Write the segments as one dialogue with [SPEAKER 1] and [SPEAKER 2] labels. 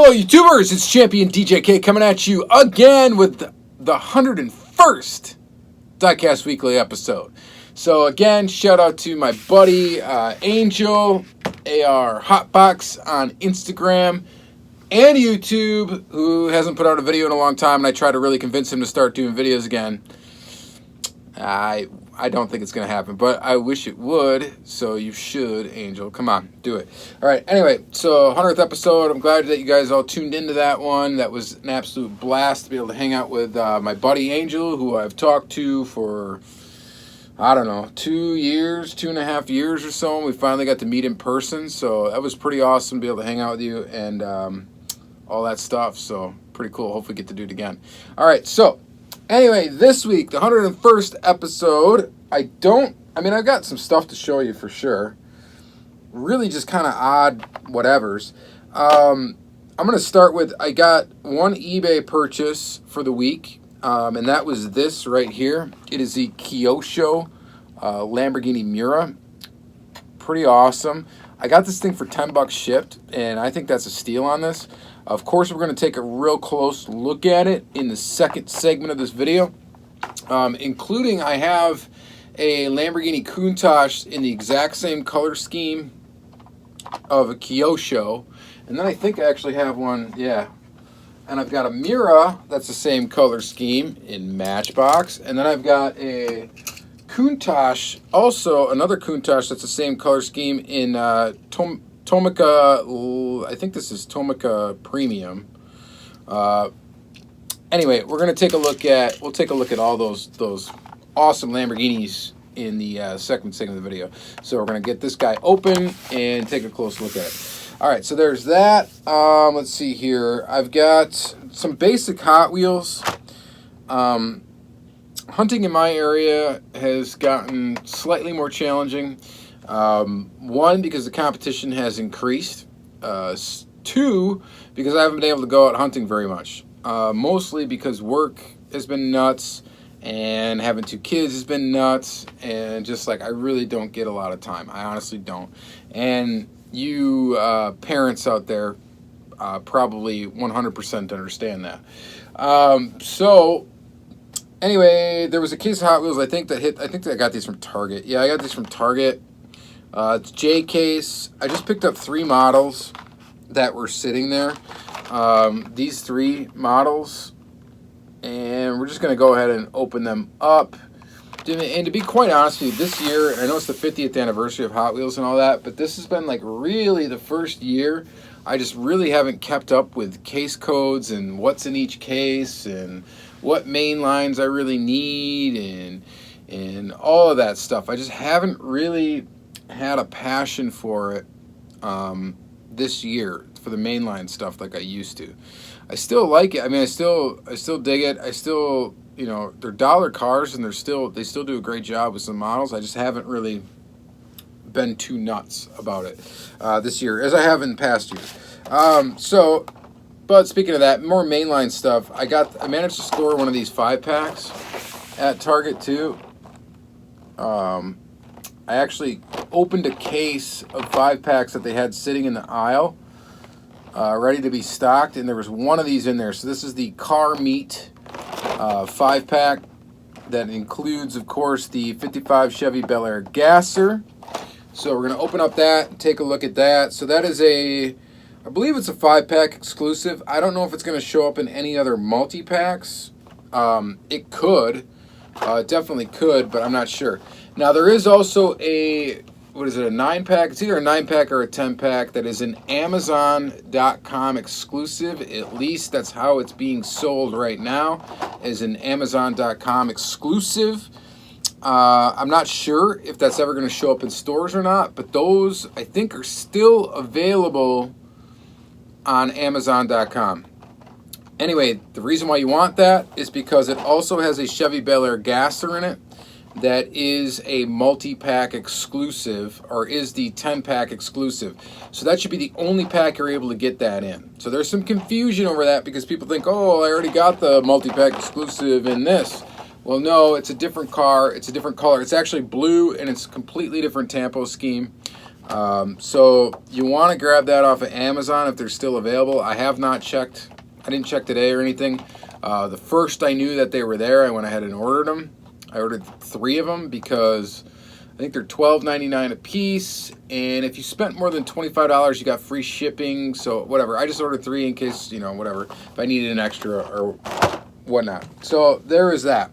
[SPEAKER 1] Hello YouTubers, it's Championdjk coming at you again with the 101st Diecast Weekly episode. So again, shout out to my buddy Angel, AR Hotbox on Instagram and YouTube, who hasn't put out a video in a long time, and I tried to really convince him to start doing videos again. I don't think it's going to happen, but I wish it would, so you should, Angel. Come on, do it. All right, anyway, so 100th episode. I'm glad that you guys all tuned into that one. That was an absolute blast to be able to hang out with my buddy Angel, who I've talked to for, I don't know, 2 years, 2.5 years or so, and we finally got to meet in person, so that was pretty awesome to be able to hang out with you and all that stuff, so pretty cool. Hopefully get to do it again. All right, so anyway, this week, the 101st episode, I've got some stuff to show you for sure. Really just kind of odd whatevers. I'm going to start with, I got one eBay purchase for the week, and that was this right here. It is the Kyosho Lamborghini Miura. Pretty awesome. I got this thing for $10 shipped, and I think that's a steal on this. Of course, we're going to take a real close look at it in the second segment of this video, including I have a Lamborghini Countach in the exact same color scheme of a Kyosho, and then I think I actually have one, yeah, and I've got a Miura that's the same color scheme in Matchbox, and then I've got a Countach, also another Countach that's the same color scheme in Tomica, I think this is Tomica Premium. Anyway, we're gonna take a look at all those awesome Lamborghinis in the second segment of the video. So we're gonna get this guy open and take a close look at it. All right, so there's that. Let's see here. I've got some basic Hot Wheels. Hunting in my area has gotten slightly more challenging. One, because the competition has increased. Two, because I haven't been able to go out hunting very much. Mostly because work has been nuts, and having 2 kids has been nuts, and just like I really don't get a lot of time. I honestly don't. And you parents out there probably 100% understand that. So anyway, there was a case of Hot Wheels I think that I got these from Target. Yeah, I got these from Target. It's J case. I just picked up 3 models that were sitting there. These 3 models, and we're just going to go ahead and open them up. And to be quite honest with you, this year, I know it's the 50th anniversary of Hot Wheels and all that, but this has been like really the first year I just really haven't kept up with case codes and what's in each case and what main lines I really need and all of that stuff. I just haven't really had a passion for it this year for the mainline stuff like I used to. I still like it. I mean, I still dig it. I still, you know, they're dollar cars and they still do a great job with some models. I just haven't really been too nuts about it this year as I have in past years. But speaking of that, more mainline stuff. I managed to score one of these 5-packs at Target too. I actually opened a case of 5-packs that they had sitting in the aisle, ready to be stocked, and there was one of these in there. So this is the Car Meat 5-pack that includes, of course, the 55 Chevy Belair Gasser. So we're going to open up that and take a look at that. So that is I believe it's a 5-pack exclusive. I don't know if it's going to show up in any other multi-packs. It could. It definitely could, but I'm not sure. Now, there is also a 9-pack? It's either a 9-pack or a 10-pack that is an Amazon.com exclusive. At least that's how it's being sold right now, as an Amazon.com exclusive. I'm not sure if that's ever going to show up in stores or not, but those, I think, are still available on Amazon.com. Anyway, the reason why you want that is because it also has a Chevy Belair Gasser in it that is a multi-pack exclusive, or is the 10-pack exclusive. So that should be the only pack you're able to get that in. So there's some confusion over that because people think, oh, I already got the multi-pack exclusive in this. Well, no, it's a different car. It's a different color. It's actually blue, and it's a completely different tampo scheme. So you want to grab that off of Amazon if they're still available. I have not checked. I didn't check today or anything. The first I knew that they were there, I went ahead and ordered them. I ordered 3 of them because I think they're $12.99 a piece, and if you spent more than $25, you got free shipping. So whatever. I just ordered 3 in case, you know, whatever, if I needed an extra or whatnot. So there is that.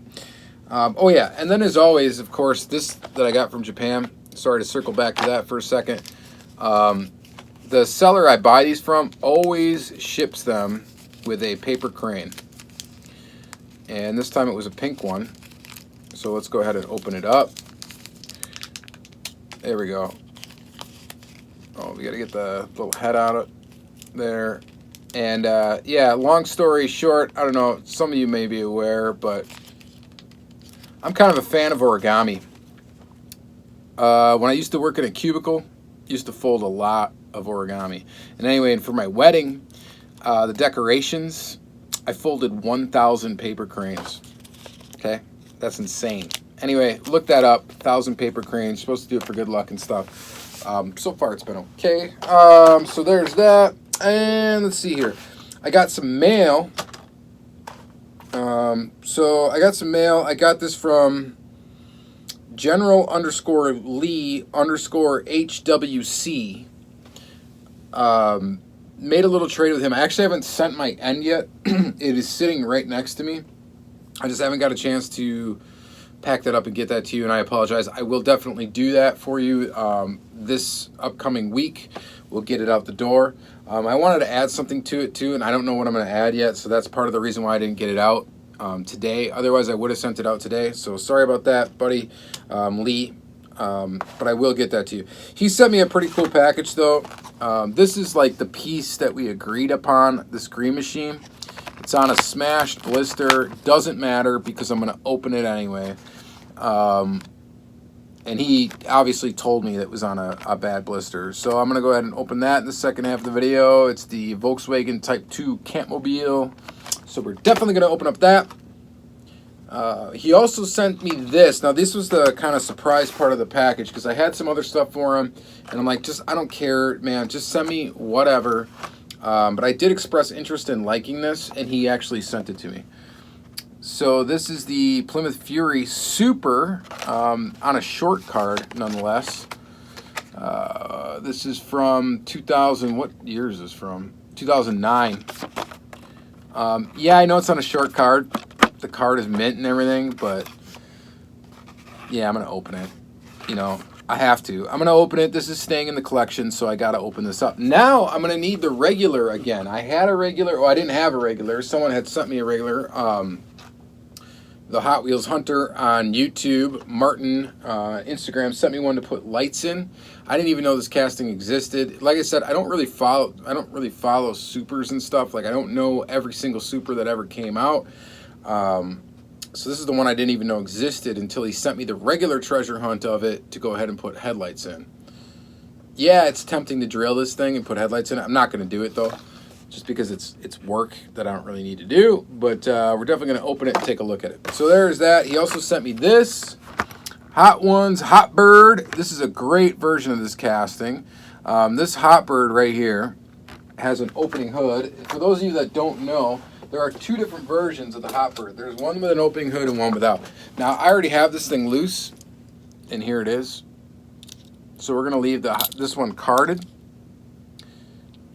[SPEAKER 1] Oh yeah, and then as always, of course, this that I got from Japan. Sorry to circle back to that for a second. The seller I buy these from always ships them with a paper crane, and this time it was a pink one. So let's go ahead and open it up. There we go. Oh, we got to get the little head out of there. And yeah, long story short, I don't know, some of you may be aware, but I'm kind of a fan of origami. When I used to work in a cubicle, I used to fold a lot of origami. And anyway, and for my wedding, the decorations, I folded 1,000 paper cranes. Okay, that's insane. Anyway, look that up. 1,000 paper cranes. Supposed to do it for good luck and stuff. So far, it's been okay. So there's that. And let's see here. I got some mail. So I got some mail. I got this from General_Lee_HWC. Made a little trade with him. I actually haven't sent my end yet. It is sitting right next to me. I just haven't got a chance to pack that up and get that to you, and I apologize. I will definitely do that for you this upcoming week. We'll get it out the door. I wanted to add something to it too, and I don't know what I'm going to add yet, so that's part of the reason why I didn't get it out today. Otherwise, I would have sent it out today, so sorry about that, buddy, Lee, but I will get that to you. He sent me a pretty cool package, though. This is like the piece that we agreed upon, this green machine. It's on a smashed blister. Doesn't matter because I'm going to open it anyway. And he obviously told me that it was on a bad blister. So I'm going to go ahead and open that in the second half of the video. It's the Volkswagen Type 2 Campmobile. So we're definitely going to open up that. He also sent me this. Now, this was the kind of surprise part of the package because I had some other stuff for him. And I'm like, I don't care, man. Just send me whatever. But I did express interest in liking this, and he actually sent it to me. So this is the Plymouth Fury Super on a short card, nonetheless. This is from 2000. What year is this from? 2009. Yeah, I know it's on a short card. The card is mint and everything, but yeah, I'm going to open it. You know, I have to. I'm going to open it. This is staying in the collection, so I got to open this up. Now I'm going to need the regular again. I had a regular. Well, I didn't have a regular. Someone had sent me a regular. The Hot Wheels Hunter on YouTube, Martin, Instagram, sent me one to put lights in. I didn't even know this casting existed. Like I said, I don't really follow supers and stuff. Like, I don't know every single super that ever came out. So this is the one I didn't even know existed until he sent me the regular treasure hunt of it to go ahead and put headlights in. Yeah, it's tempting to drill this thing and put headlights in it. I'm not going to do it, though, just because it's work that I don't really need to do. But we're definitely going to open it and take a look at it. So there's that. He also sent me this. Hot Ones Hot Bird. This is a great version of this casting. This Hot Bird right here has an opening hood. For those of you that don't know, there are 2 different versions of the Hot Bird. There's one with an opening hood and one without. Now, I already have this thing loose, and here it is. So we're going to leave this one carded.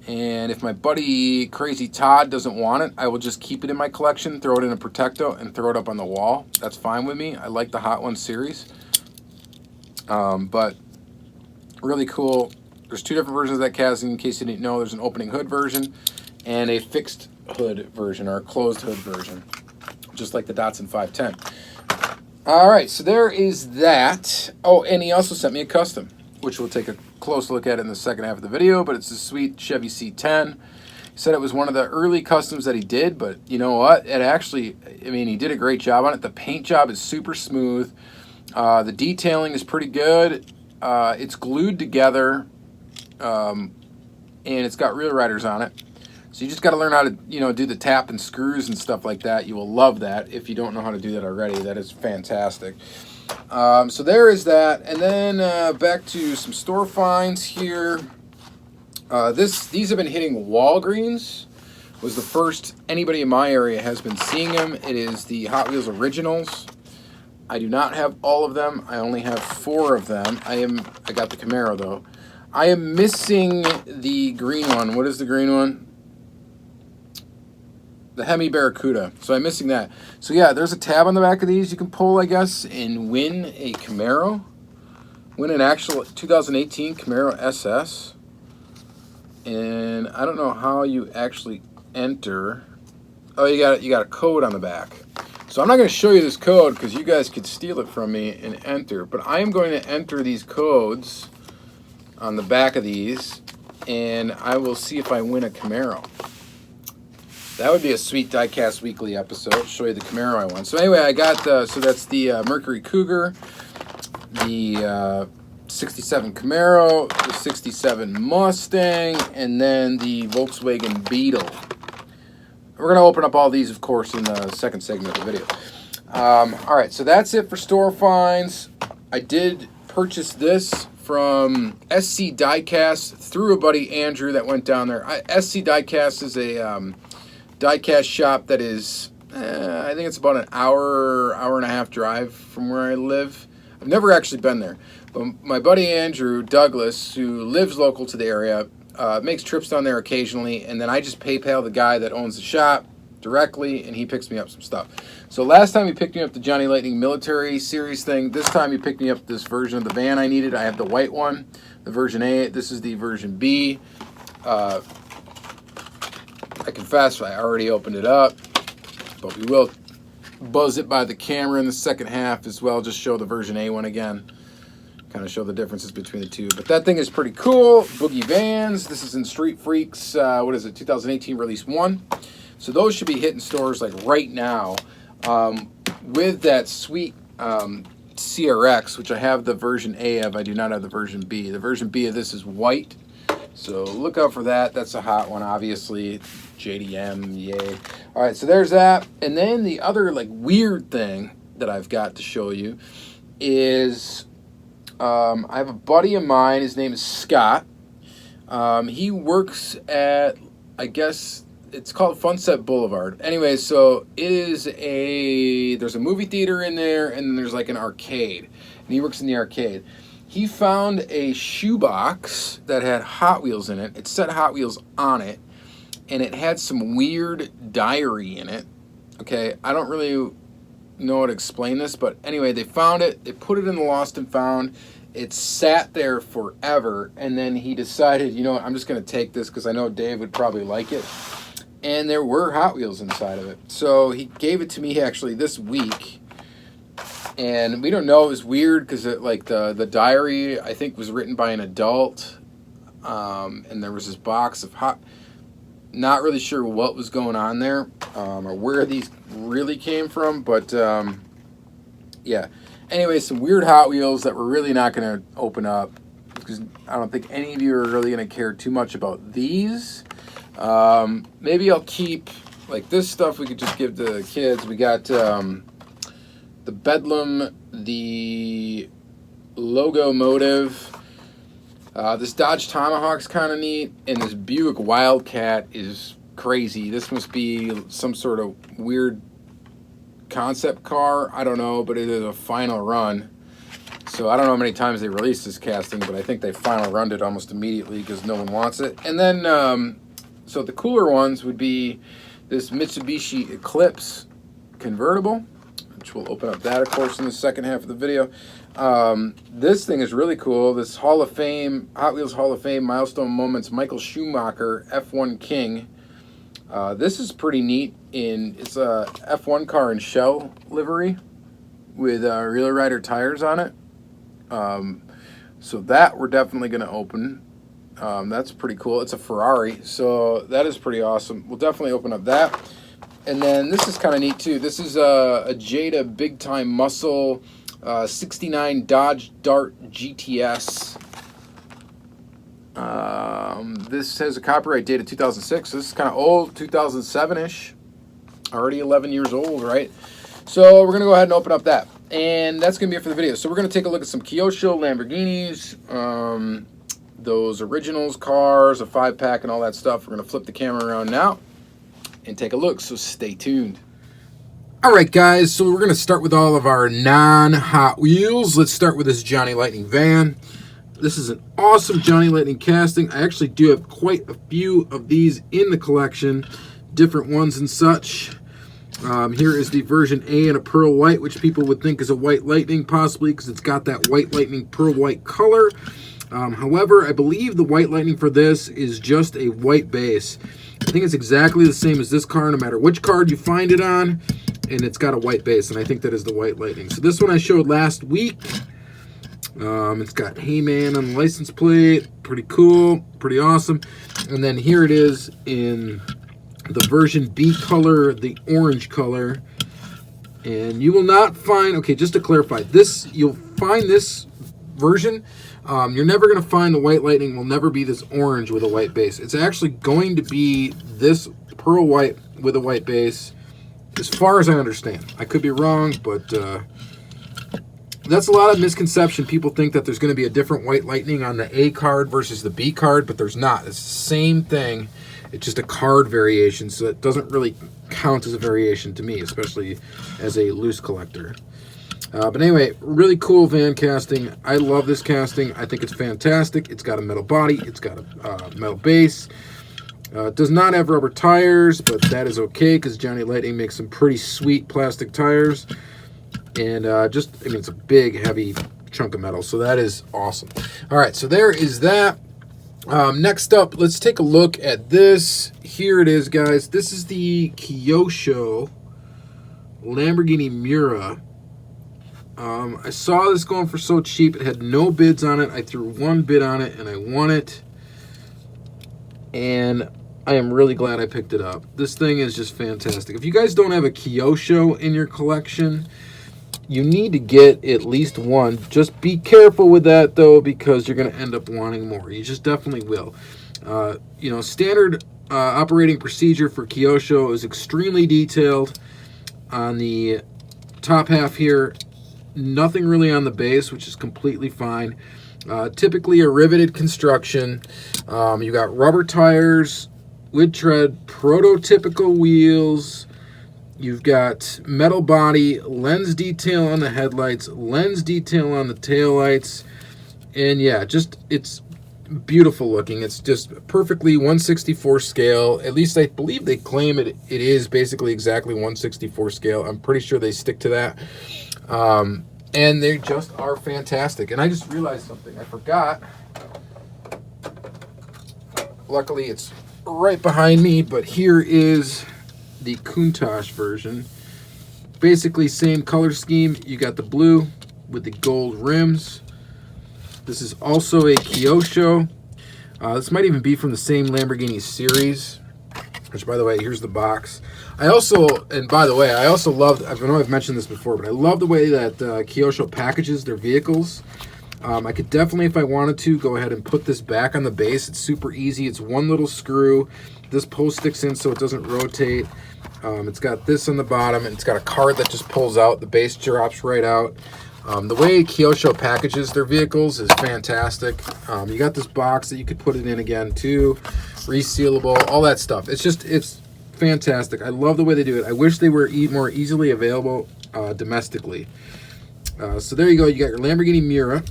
[SPEAKER 1] And if my buddy Crazy Todd doesn't want it, I will just keep it in my collection, throw it in a Protecto, and throw it up on the wall. That's fine with me. I like the Hot Ones series. But really cool. There's 2 different versions of that casting. In case you didn't know, there's an opening hood version and a fixed hood version, or a closed hood version, just like the Datsun 510. All right, so there is that. Oh, and he also sent me a custom, which we'll take a close look at in the second half of the video, but it's a sweet Chevy C10. He said it was one of the early customs that he did, but you know what? It actually, I mean, he did a great job on it. The paint job is super smooth. The detailing is pretty good. It's glued together, and it's got rear riders on it. So you just got to learn how to, do the tap and screws and stuff like that. You will love that if you don't know how to do that already. That is fantastic. So there is that. And then back to some store finds here. These have been hitting Walgreens. Was the first anybody in my area has been seeing them. It is the Hot Wheels Originals. I do not have all of them. I only have 4 of them. I got the Camaro though. I am missing the green one. What is the green one? The Hemi Barracuda. So I'm missing that. So yeah, there's a tab on the back of these you can pull, I guess, and win a Camaro. Win an actual 2018 Camaro SS. And I don't know how you actually enter. Oh, you got a code on the back. So I'm not going to show you this code because you guys could steal it from me and enter. But I am going to enter these codes on the back of these, and I will see if I win a Camaro. That would be a sweet Diecast Weekly episode. I'll show you the Camaro I won. So anyway, I got so that's the Mercury Cougar, the 67 Camaro, the 67 Mustang, and then the Volkswagen Beetle. We're going to open up all these, of course, in the second segment of the video. All right, so that's it for store finds. I did purchase this from SC Diecast through a buddy, Andrew, that went down there. SC Diecast is a diecast shop that is, I think it's about an hour and a half drive from where I live. I've never actually been there. But my buddy Andrew Douglas, who lives local to the area, makes trips down there occasionally, and then I just PayPal the guy that owns the shop directly, and he picks me up some stuff. So last time he picked me up the Johnny Lightning Military Series thing. This time he picked me up this version of the van I needed. I have the white one, the version A. This is the version B. I confess I already opened it up, but we will buzz it by the camera in the second half as well. Just show the version A one again. Kind of show the differences between the two. But that thing is pretty cool. Boogie Vans. This is in Street Freaks, what is it, 2018 release 1. So those should be hitting stores like right now. With that sweet CRX, which I have the version A of. I do not have the version B. The version B of this is white. So look out for that. That's a hot one, obviously. JDM, yay. All right, so there's that. And then the other like weird thing that I've got to show you is... I have a buddy of mine, his name is Scott. He works at, I guess, it's called Funset Boulevard. Anyway, so it is there's a movie theater in there, and then there's like an arcade. And he works in the arcade. He found a shoebox that had Hot Wheels in it. It said Hot Wheels on it, and it had some weird diary in it. Okay, I don't really know how to explain this, but anyway, they found it, they put it in the lost and found. It sat there forever, and then he decided, you know what, I'm just going to take this because I know Dave would probably like it. And there were Hot Wheels inside of it. So he gave it to me actually this week, and we don't know, it was weird because like the diary I think was written by an adult, and there was this box of not really sure what was going on there, or where these really came from, but yeah. Anyway, some weird Hot Wheels that we're really not going to open up because I don't think any of you are really going to care too much about these. Maybe I'll keep, like this stuff we could just give to the kids. We got the Bedlam, the Logo Motive. This Dodge Tomahawk's kind of neat, and this Buick Wildcat is crazy. This must be some sort of weird concept car. I don't know, but it is a final run. So I don't know how many times they released this casting, but I think they final runned it almost immediately because no one wants it. And then, so the cooler ones would be this Mitsubishi Eclipse convertible, which we'll open up that, of course, in the second half of the video. This thing is really cool. This Hall of Fame, Hot Wheels Hall of Fame Milestone Moments Michael Schumacher F1 King. This is pretty neat. It's a F1 car in shell livery with Real Rider tires on it. So that we're definitely going to open. That's pretty cool. It's a Ferrari, so that is pretty awesome. We'll definitely open up that. And then this is kind of neat too. This is a Jada Big Time Muscle 69 Dodge Dart GTS. This has a copyright date of 2006. So this is kind of old, 2007-ish. Already 11 years old, right? So we're going to go ahead and open up that. And that's going to be it for the video. So we're going to take a look at some Kyosho Lamborghinis, those originals cars, a 5-pack and all that stuff. We're going to flip the camera around now and take a look, so stay tuned. Alright guys, so we're going to start with all of our non-Hot Wheels. Let's start with this Johnny Lightning van. This is an awesome Johnny Lightning casting. I actually do have quite a few of these in the collection, different ones and such. Here is the version A in a pearl white, which people would think is a white lightning, possibly because it's got that white lightning pearl white color. However, I believe the white lightning for this is just a white base. I think it's exactly the same as this car, no matter which card you find it on, and it's got a white base, and I think that is the white lightning. So this one I showed last week. It's got Heyman on the license plate. Pretty cool, pretty awesome. And then here it is in the version B color, the orange color. And you will not find, okay, just to clarify, this, you'll find this version. You're never going to find the white lightning will never be this orange with a white base. It's actually going to be this pearl white with a white base, as far as I understand. I could be wrong, but that's a lot of misconception. People think that there's going to be a different white lightning on the A card versus the B card, but there's not. It's the same thing. It's just a card variation, so it doesn't really count as a variation to me, especially as a loose collector. But anyway, really cool van casting. I love this casting. I think it's fantastic. It's got a metal body. It's got a metal base. It does not have rubber tires, but that is okay because Johnny Lightning makes some pretty sweet plastic tires. And I mean, it's a big, heavy chunk of metal, so that is awesome. All right, so there is that. Next up, let's take a look at this. Here it is, guys. This is the Kyosho Lamborghini Miura. I saw this going for so cheap. It had no bids on it. I threw one bid on it, and I won it. And I am really glad I picked it up. This thing is just fantastic. If you guys don't have a Kyosho in your collection, you need to get at least one. Just be careful with that, though, because you're going to end up wanting more. You just definitely will. You know, standard operating procedure for Kyosho is extremely detailed. On the top half here, nothing really on the base, which is completely fine. Typically a riveted construction. You got rubber tires with tread, prototypical wheels. You've got metal body, lens detail on the headlights, lens detail on the taillights, and yeah, just it's beautiful looking. It's just perfectly 1/64 scale. At least I believe they claim it is basically exactly 1/64 scale. I'm pretty sure they stick to that. And they just are fantastic. And I just realized something. I forgot. Luckily, it's right behind me, but here is the Countach version. Basically, same color scheme. You got the blue with the gold rims. This is also a Kyosho. This might even be from the same Lamborghini series. Which, by the way, here's the box. I also, and by the way, I also love, I know I've mentioned this before, but I love the way that Kyosho packages their vehicles. I could definitely, if I wanted to, go ahead and put this back on the base. It's super easy. It's one little screw. This post sticks in so it doesn't rotate. It's got this on the bottom, and it's got a card that just pulls out. The base drops right out. The way Kyosho packages their vehicles is fantastic. You got this box that you could put it in again, too. Resealable, all that stuff. It's just, it's fantastic. I love the way they do it. I wish they were more easily available domestically. So there you go. You got your Lamborghini Miura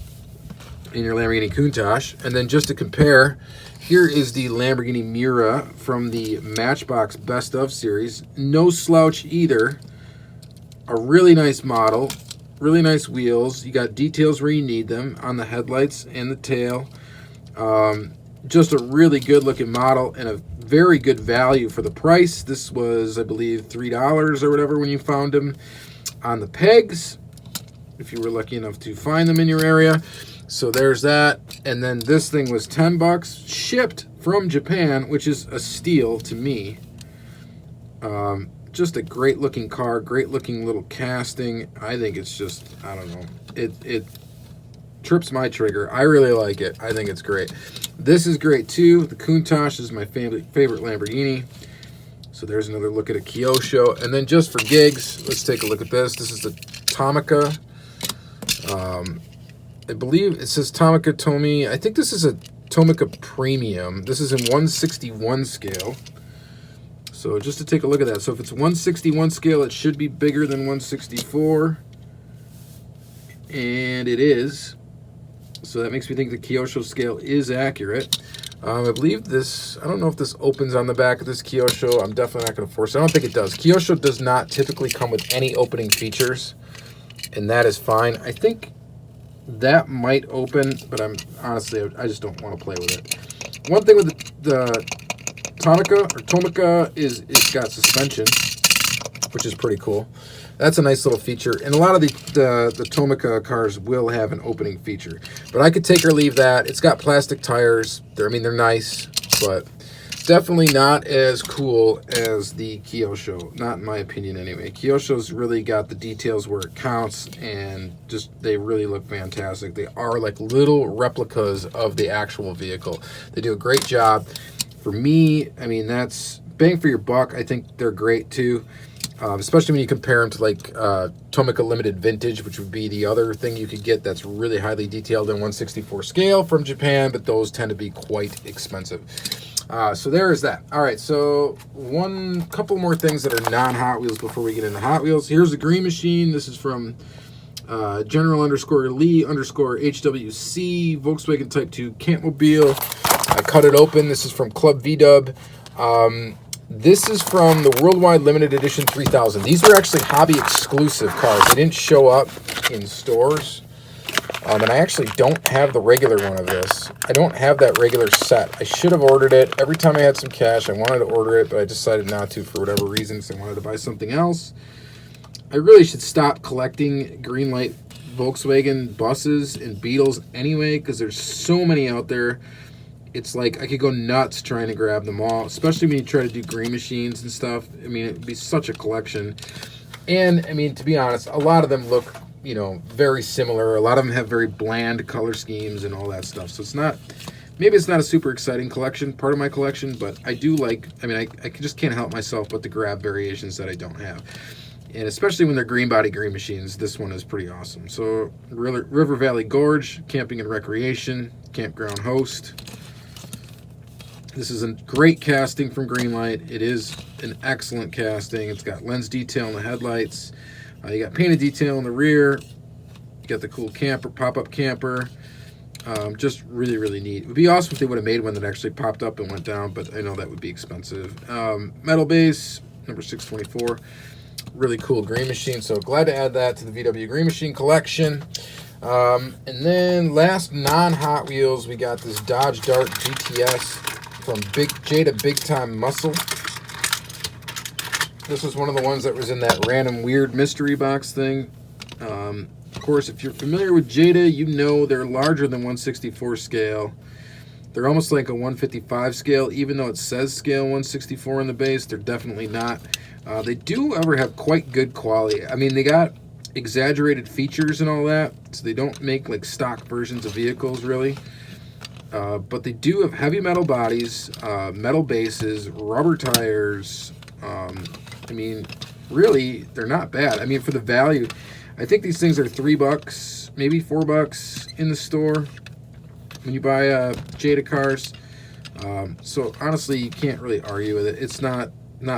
[SPEAKER 1] and your Lamborghini Countach. And then just to compare, here is the Lamborghini Miura from the Matchbox Best Of series. No slouch either. A really nice model. Really nice wheels. You got details where you need them on the headlights and the tail. Just a really good looking model and a very good value for the price. This was, I believe, $3 or whatever when you found them on the pegs, if you were lucky enough to find them in your area. So there's that. And then this thing was $10, shipped from Japan, which is a steal to me. Just a great looking car, great looking little casting. I think it's just, I don't know, it trips my trigger. I really like it. I think it's great. This is great too. The Countach is my favorite Lamborghini. So there's another look at a Kyosho. And then just for gigs, let's take a look at this. This is the Tomica I believe it says Tomica Tomy. I think this is a Tomica Premium. This is in 161 scale. So just to take a look at that. So if it's 161 scale, it should be bigger than 164. And it is. So that makes me think the Kyosho scale is accurate. I believe this, I don't know if this opens on the back of this Kyosho. I'm definitely not going to force it. I don't think it does. Kyosho does not typically come with any opening features, and that is fine. I think that might open, but I just don't want to play with it. One thing with the Tomica is it's got suspension, which is pretty cool. That's a nice little feature, and a lot of the Tomica cars will have an opening feature, but I could take or leave that. It's got plastic tires. They're nice, but definitely not as cool as the Kyosho, not in my opinion anyway. Kyosho's really got the details where it counts, and just they really look fantastic. They are like little replicas of the actual vehicle. They do a great job. For me, I mean, that's bang for your buck. I think they're great too. Especially when you compare them to like Tomica Limited Vintage, which would be the other thing you could get that's really highly detailed in 164 scale from Japan, but those tend to be quite expensive. So there is that. All right, so couple more things that are non-Hot Wheels before we get into Hot Wheels. Here's the Green Machine. This is from General_Lee_HWC Volkswagen Type 2 Campmobile. I cut it open. This is from Club VW. This is from the Worldwide Limited Edition 3000. These were actually hobby exclusive cars. They didn't show up in stores. And I actually don't have the regular one of this. I don't have that regular set. I should have ordered it. Every time I had some cash, I wanted to order it, but I decided not to for whatever reasons. I wanted to buy something else. I really should stop collecting green light Volkswagen buses and Beetles anyway, because there's so many out there. It's like I could go nuts trying to grab them all, especially when you try to do green machines and stuff. I mean, it'd be such a collection. And, I mean, to be honest, a lot of them look, you know, very similar. A lot of them have very bland color schemes and all that stuff. So it's not, maybe it's not a super exciting collection, part of my collection, but I do like, I mean, I just can't help myself but to grab variations that I don't have. And especially when they're green body green machines, this one is pretty awesome. So River Valley Gorge, Camping and Recreation, Campground Host. This is a great casting from Greenlight. It is an excellent casting. It's got lens detail in the headlights. You got painted detail in the rear. You got the cool camper, pop-up camper. Just really, really neat. It would be awesome if they would have made one that actually popped up and went down, but I know that would be expensive. Metal base, number 624. Really cool green machine, so glad to add that to the VW Green Machine collection. And then last non-Hot Wheels, we got this Dodge Dart GTS from Jada Big Time Muscle. This was one of the ones that was in that random weird mystery box thing. Of course, if you're familiar with Jada, you know they're larger than 164 scale. They're almost like a 155 scale, even though it says scale 164 on the base. They're definitely not. They do, however, have quite good quality. I mean, they got exaggerated features and all that, so they don't make like stock versions of vehicles, really. But they do have heavy metal bodies, metal bases, rubber tires. I mean, really, they're not bad. I mean, for the value, I think these things are $3, maybe $4 in the store when you buy Jada cars. So honestly, you can't really argue with it. It's not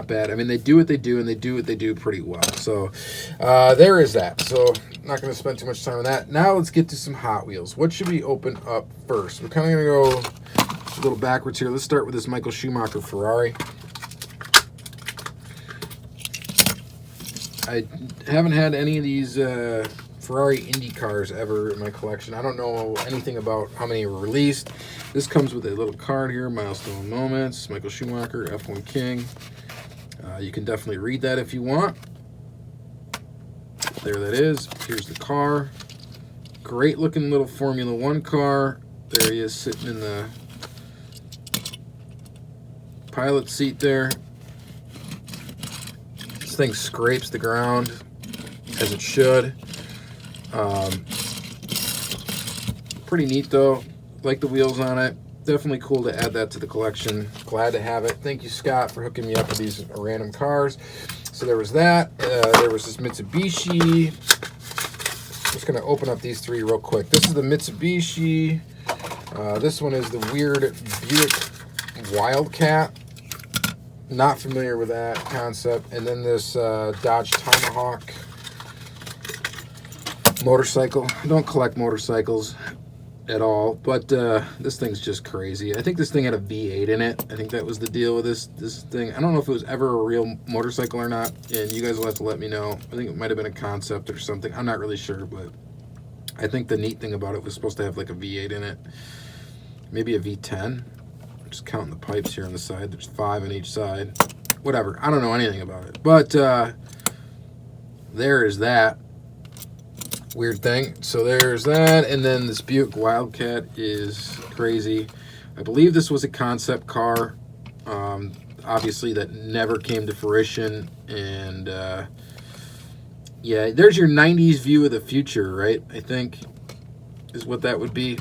[SPEAKER 1] bad. I mean, they do what they do, and they do what they do pretty well. So there is that. So I'm not going to spend too much time on that. Now let's get to some Hot Wheels. What should we open up first? We're kind of going to go a little backwards here. Let's start with this Michael Schumacher Ferrari. I haven't had any of these Ferrari Indy cars ever in my collection. I don't know anything about how many were released. This comes with a little card here, Milestone Moments, Michael Schumacher, F1 King. You can definitely read that if you want. There that is. Here's the car. Great looking little Formula One car. There he is sitting in the pilot seat there. This thing scrapes the ground as it should. Pretty neat though. Like the wheels on it. Definitely cool to add that to the collection. Glad to have it. Thank you, Scott, for hooking me up with these random cars. So there was that. There was this Mitsubishi. It was just going to open up these three real quick. This is the Mitsubishi. This one is the weird Buick Wildcat. Not familiar with that concept. And then this Dodge Tomahawk motorcycle. I don't collect motorcycles at all, but this thing's just crazy. I think this thing had a V8 in it. I think that was the deal with this thing. I don't know if it was ever a real motorcycle or not, and you guys will have to let me know. I think it might have been a concept or something. I'm not really sure, but I think the neat thing about it was supposed to have like a V8 in it. Maybe a V10. I'm just counting the pipes here on the side. There's 5 on each side. Whatever. I don't know anything about it, but there is that. Weird thing. So there's that, and then this Buick Wildcat is crazy. I believe this was a concept car, obviously that never came to fruition, and yeah, there's your 90s view of the future, right? I think is what that would be.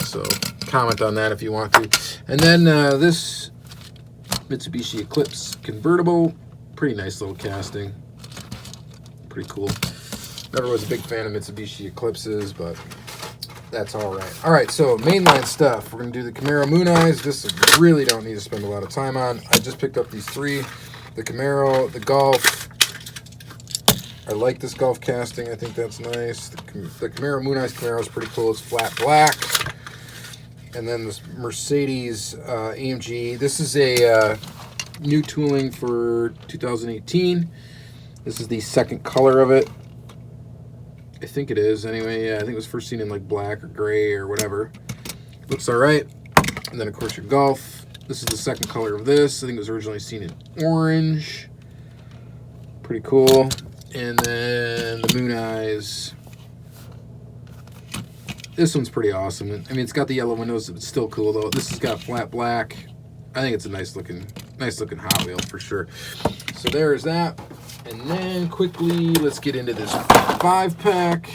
[SPEAKER 1] So comment on that if you want to. And then this Mitsubishi Eclipse convertible, pretty nice little casting, pretty cool. Never was a big fan of Mitsubishi Eclipses, but that's all right. All right, so mainline stuff. We're going to do the Camaro Moon Eyes. This I really don't need to spend a lot of time on. I just picked up these three. The Camaro, the Golf. I like this Golf casting. I think that's nice. The Camaro Moon Eyes Camaro is pretty cool. It's flat black. And then this Mercedes AMG. This is a new tooling for 2018. This is the second color of it. I think it is anyway. Yeah, I think it was first seen in like black or gray or whatever. Looks all right. And then of course your Golf. This is the second color of this. I think it was originally seen in orange. Pretty cool. And then the Moon Eyes. This one's pretty awesome. I mean, it's got the yellow windows. It's still cool though. This has got flat black. I think it's a nice looking Hot Wheel for sure. So there's that. And then quickly, let's get into this 5-pack.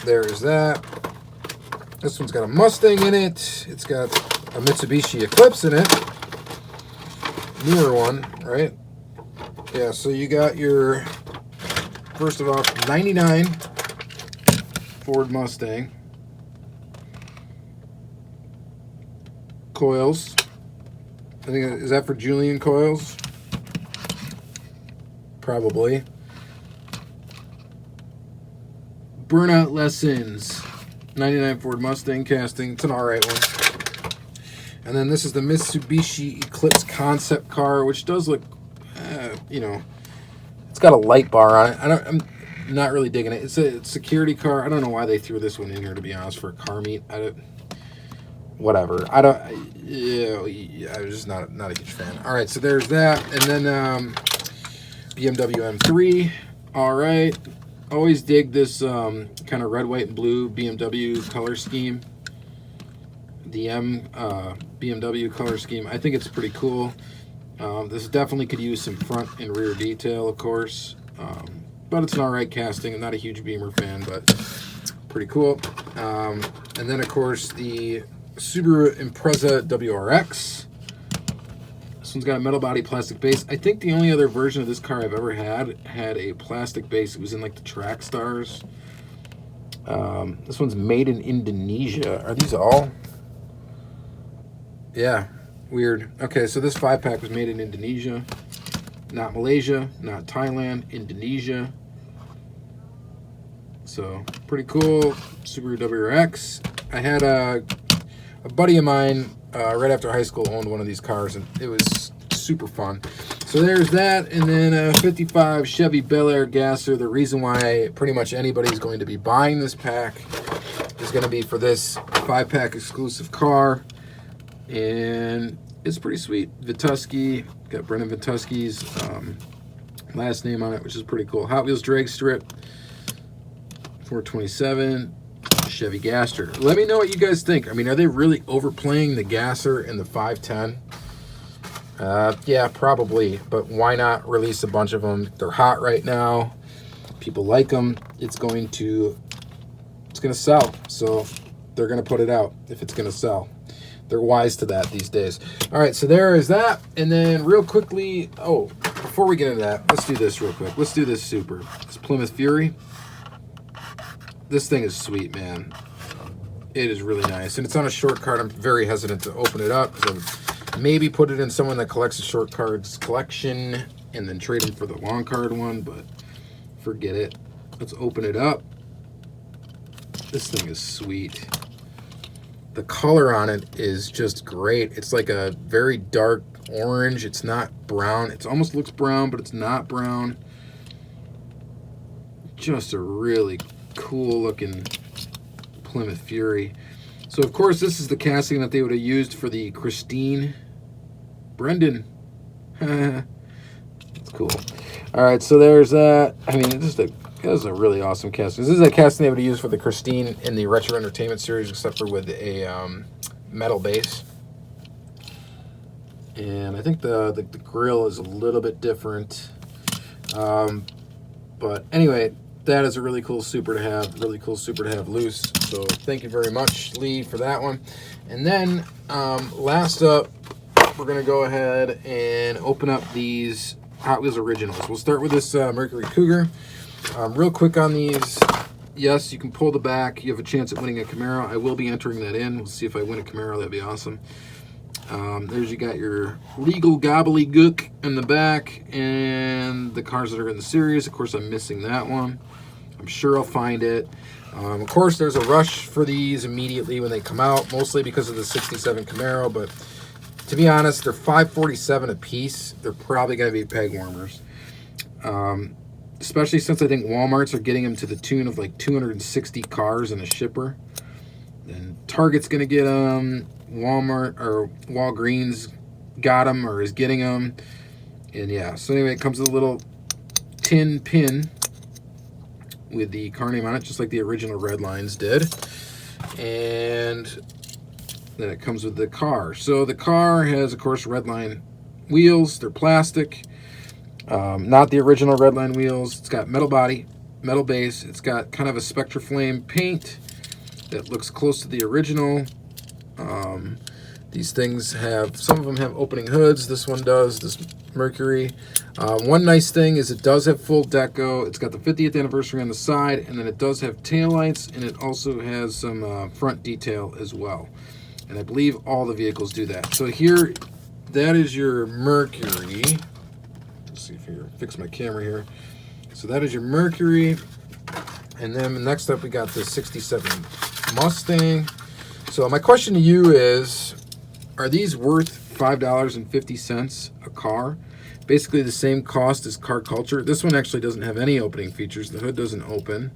[SPEAKER 1] There's that. This one's got a Mustang in it. It's got a Mitsubishi Eclipse in it. Newer one, right? Yeah, so you got your, first of all, 99 Ford Mustang. Coils. I think, is that for Julian coils? Probably. Burnout Lessons. 99 Ford Mustang casting. It's an alright one. And then this is the Mitsubishi Eclipse concept car, which does look, you know, it's got a light bar on it. I'm not really digging it. It's a security car. I don't know why they threw this one in here, to be honest, for a car meet. Whatever. I'm just not a huge fan. All right, so there's that. And then Bmw M3. All right. Always dig this kind of red, white, and blue BMW color scheme. The BMW color scheme. I think it's pretty cool. This definitely could use some front and rear detail, of course. But it's an alright casting. I'm not a huge Beamer fan, but pretty cool. And then, of course, the Subaru Impreza Wrx. This one's got a metal body, plastic base. I think the only other version of this car I've ever had a plastic base. It was in like the track stars. This one's made in Indonesia. Are these all? Yeah, weird. Okay, so this 5-pack was made in Indonesia. Not Malaysia, not Thailand, Indonesia. So, pretty cool. Subaru Wrx. I had a buddy of mine right after high school owned one of these cars, and it was super fun. So there's that, and then a 55 Chevy Belair Gasser. The reason why pretty much anybody's going to be buying this pack is going to be for this 5-pack exclusive car, and it's pretty sweet. Vituski, got Brendan Vituski's last name on it, which is pretty cool. Hot Wheels drag strip, 427. Chevy Gasser. Let me know what you guys think. I mean, are they really overplaying the Gasser and the 510? Yeah, probably. But why not release a bunch of them? They're hot right now. People like them. It's going to sell. So they're going to put it out if it's going to sell. They're wise to that these days. All right, so there is that. And then real quickly, before we get into that, let's do this real quick. Let's do this super. It's Plymouth Fury. this thing is sweet, man. It is really nice. And it's on a short card. I'm very hesitant to open it up because I maybe put it in someone that collects a short cards collection and then trade it for the long card one, but forget it. Let's open it up. This thing is sweet. The color on it is just great. It's like a very dark orange. It's not brown. It almost looks brown, but it's not brown. Just a really cool looking Plymouth Fury. So of course this is the casting that they would have used for the Christine. Brendan. It's cool. Alright, so there's that. I mean, this is a really awesome casting. This is a casting they would have used for the Christine in the Retro Entertainment series, except for with a metal base. And I think the grill is a little bit different. But anyway, that is a really cool super to have. Really cool super to have loose. So thank you very much, Lee, for that one. And then last up, we're going to go ahead and open up these Hot Wheels Originals. We'll start with this Mercury Cougar. Real quick on these. Yes, you can pull the back. You have a chance at winning a Camaro. I will be entering that in. We'll see if I win a Camaro. That'd be awesome. There's, you got your legal gobbledygook in the back and the cars that are in the series. Of course, I'm missing that one. I'm sure I'll find it. Of course, there's a rush for these immediately when they come out, mostly because of the 67 Camaro, but to be honest, they're $547 a piece. They're probably going to be peg warmers. Especially since I think Walmarts are getting them to the tune of like 260 cars in a shipper. And Target's going to get them. Walmart or Walgreens got them or is getting them. And yeah, so anyway, it comes with a little tin pin with the car name on it, just like the original Red Lines did. And then it comes with the car. So the car has, of course, Redline wheels. They're plastic. Not the original Redline wheels. It's got metal body, metal base. It's got kind of a Spectraflame paint that looks close to the original. These things have, some of them have opening hoods. This one does, this Mercury. One nice thing is it does have full deco. It's got the 50th anniversary on the side, and then it does have taillights, and it also has some front detail as well. And I believe all the vehicles do that. So here, that is your Mercury. Let's see if I can fix my camera here. So that is your Mercury. And then next up we got the 67 Mustang. So my question to you is, are these worth $5.50 a car? Basically the same cost as Car Culture. This one actually doesn't have any opening features. The hood doesn't open.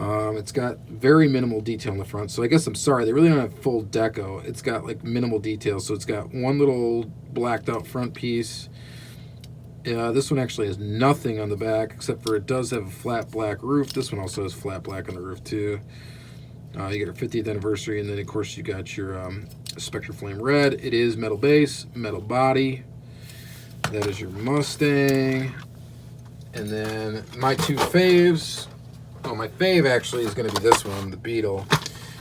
[SPEAKER 1] It's got very minimal detail in the front. So I guess I'm sorry, they really don't have full deco. It's got like minimal detail. So it's got one little blacked out front piece. This one actually has nothing on the back except for it does have a flat black roof. This one also has flat black on the roof too. You get your 50th anniversary, and then of course you got your Spectraflame red. It is metal base, metal body. That is your Mustang. And then my two faves. Oh, my fave actually is going to be this one, the Beetle,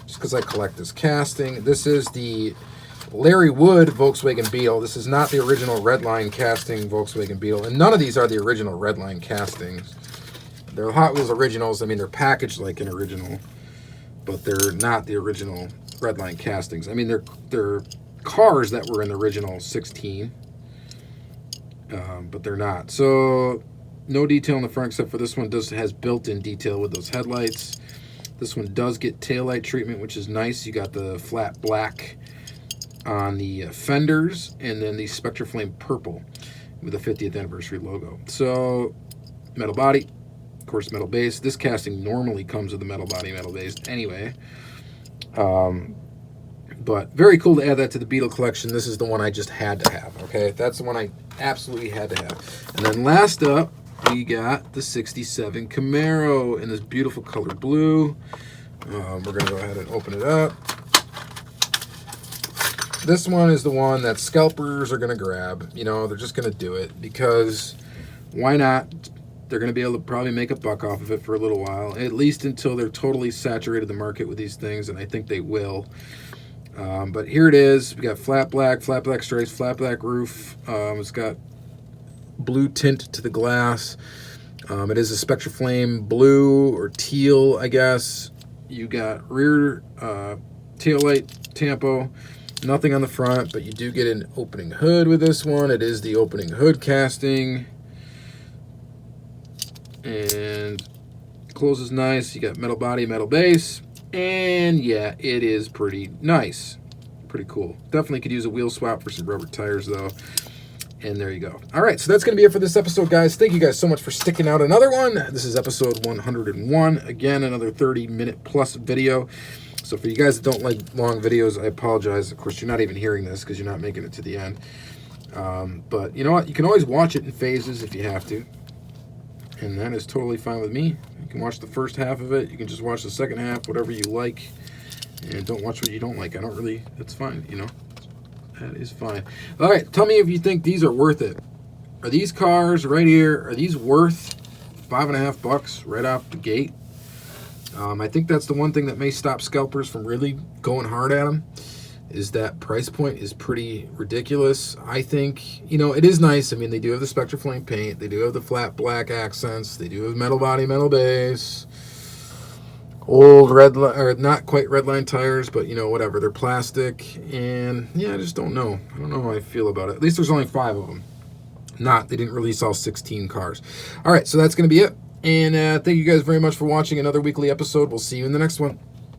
[SPEAKER 1] just because I collect this casting. This is the Larry Wood Volkswagen Beetle. This is not the original Redline casting Volkswagen Beetle, and none of these are the original Redline castings. They're Hot Wheels originals. I mean, they're packaged like an original, but they're not the original Redline castings. I mean, they're cars that were in the original 16, but they're not. So no detail in the front except for this one has built-in detail with those headlights. This one does get taillight treatment, which is nice. You got the flat black on the fenders, and then the Spectraflame purple with the 50th anniversary logo. So metal body, of course metal base. This casting normally comes with the metal body, metal base anyway. But very cool to add that to the Beetle collection. This is the one I just had to have, okay? That's the one I absolutely had to have. And then last up, we got the 67 Camaro in this beautiful color blue. We're going to go ahead and open it up. This one is the one that scalpers are going to grab. You know, they're just going to do it because why not? They're going to be able to probably make a buck off of it for a little while, at least until they're totally saturated the market with these things, and I think they will. But here it is. We got flat black stripes, flat black roof. It's got blue tint to the glass. It is a Spectraflame blue or teal, I guess. You got rear taillight tampo, nothing on the front, but you do get an opening hood with this one. It is the opening hood casting. And closes nice. You got metal body, metal base. And yeah, it is pretty nice. Pretty cool. Definitely could use a wheel swap for some rubber tires though. And there you go. All right, so that's going to be it for this episode, guys. Thank you guys so much for sticking out another one. This is episode 101. Again, another 30-minute plus video. So for you guys that don't like long videos, I apologize. Of course, you're not even hearing this because you're not making it to the end. But you know what? You can always watch it in phases if you have to. And that is totally fine with me. You can watch the first half of it. You can just watch the second half, whatever you like. And don't watch what you don't like. I don't really, that's fine, you know. That is fine. All right, tell me if you think these are worth it. Are these cars right here, are these worth $5.50 right off the gate? I think that's the one thing that may stop scalpers from really going hard at them, is that price point is pretty ridiculous. I think, you know, it is nice. I mean, they do have the Spectra Flame paint. They do have the flat black accents. They do have metal body, metal base. Old red, or not quite red line tires, but you know, whatever. They're plastic, and yeah, I just don't know. I don't know how I feel about it. At least there's only 5 of them. They didn't release all 16 cars. All right, so that's going to be it. And thank you guys very much for watching another weekly episode. We'll see you in the next one.